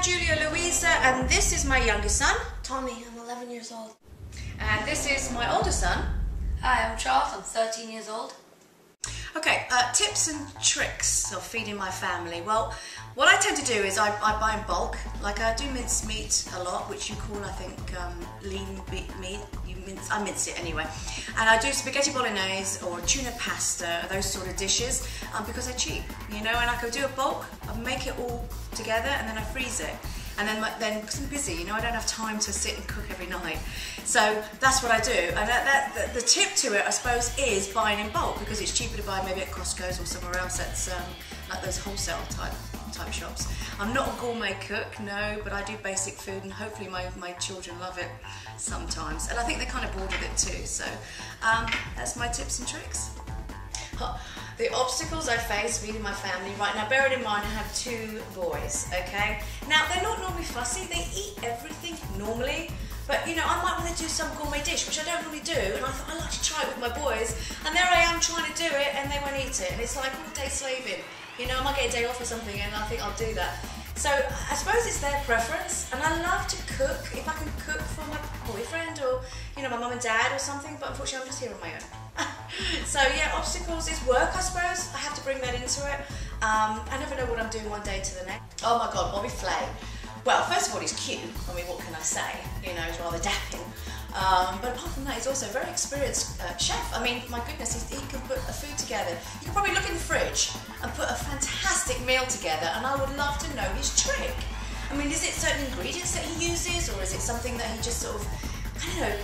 Julia Louisa, and this is my youngest son. Tommy, I'm 11 years old. And this is my older son. Hi, I'm Charles, I'm 13 years old. Okay, tips and tricks of feeding my family. Well, what I tend to do is I buy in bulk. Like I do mince meat a lot, which you call, I think, lean meat. I mince it anyway. And I do spaghetti bolognese or tuna pasta, those sort of dishes, because they're cheap, you know, and I could do a bulk, I make it all together and then I freeze it. And then because I'm busy, you know, I don't have time to sit and cook every night. So that's what I do. And the tip to it, I suppose, is buying in bulk, because it's cheaper to buy maybe at Costco's or somewhere else that's like those wholesale type shops. I'm not a gourmet cook, no, but I do basic food, and hopefully my children love it sometimes. And I think they're kind of bored with it too. So that's my tips and tricks. The obstacles I face feeding my family. Right now, bearing in mind I have 2 boys, okay? Now, they're not normally fussy, they eat everything normally, but you know, I might want to do some gourmet dish, which I don't normally do, and I thought I'd like to try it with my boys, and there I am trying to do it, and they won't eat it, and it's like all day slaving. You know, I might get a day off or something, and I think I'll do that. So, I suppose it's their preference, and I love to cook, if I can cook for my boyfriend, or, you know, my mum and dad or something, but unfortunately I'm just here on my own. So yeah, obstacles is work, I suppose. I have to bring that into it. I never know what I'm doing one day to the next. Oh my God, Bobby Flay. Well, first of all, he's cute. I mean, what can I say? You know, he's rather dapping. But apart from that, he's also a very experienced chef. I mean, my goodness, he can put a food together. You can probably look in the fridge and put a fantastic meal together, and I would love to know his trick. I mean, is it certain ingredients that he uses, or is it something that he just sort of, I don't know,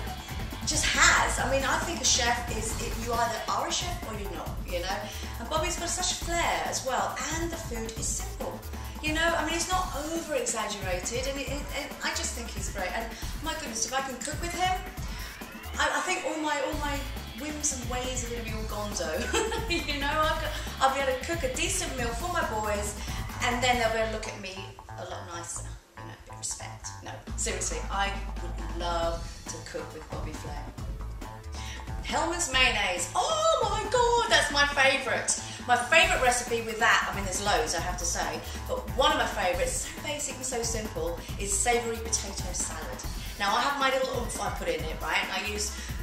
just has? I mean, I think a chef is, you either are a chef or you're not, you know? And Bobby's got such flair as well, and the food is simple. You know, I mean, it's not over exaggerated, and I just think he's great. And my goodness, if I can cook with him, I think all my whims and ways are going to be all gonzo. You know, I'll be able to cook a decent meal for my boys, and then they'll be able to look at me a lot nicer, you know, with respect. No, seriously, I would love to cook with Bobby Flay. Hellmann's mayonnaise. Oh my God, that's my favourite. My favourite recipe with that, I mean there's loads I have to say, but one of my favourites, so basic and so simple, is savoury potato salad. Now I have my little oomph I put in it, right?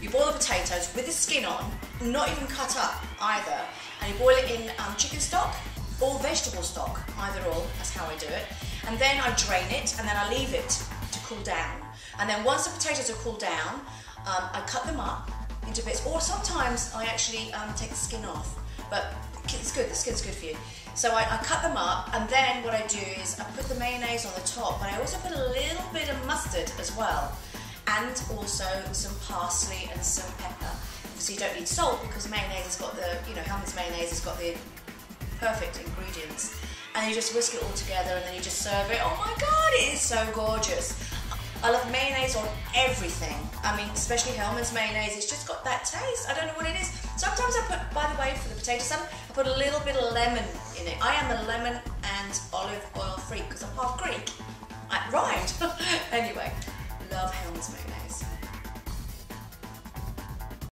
You boil the potatoes with the skin on, not even cut up either, and you boil it in chicken stock or vegetable stock, either or, that's how I do it. And then I drain it, and then I leave it to cool down. And then once the potatoes are cooled down, I cut them up into bits, or sometimes I actually take the skin off, but it's good, the skin's good for you. So I cut them up, and then what I do is I put the mayonnaise on the top, but I also put a little bit of mustard as well, and also some parsley and some pepper. So you don't need salt, because mayonnaise has got the, you know, Hellmann's mayonnaise has got the perfect ingredients. And you just whisk it all together, and then you just serve it. Oh my God, it is so gorgeous. I love mayonnaise on everything. I mean, especially Hellmann's mayonnaise, it's just got that taste. I don't know what it is. Sometimes I put, by the way, for the potato salad, I put a little bit of lemon in it. I am a lemon and olive oil freak because I'm half Greek. I rhymed. Anyway, love Hellmann's mayonnaise.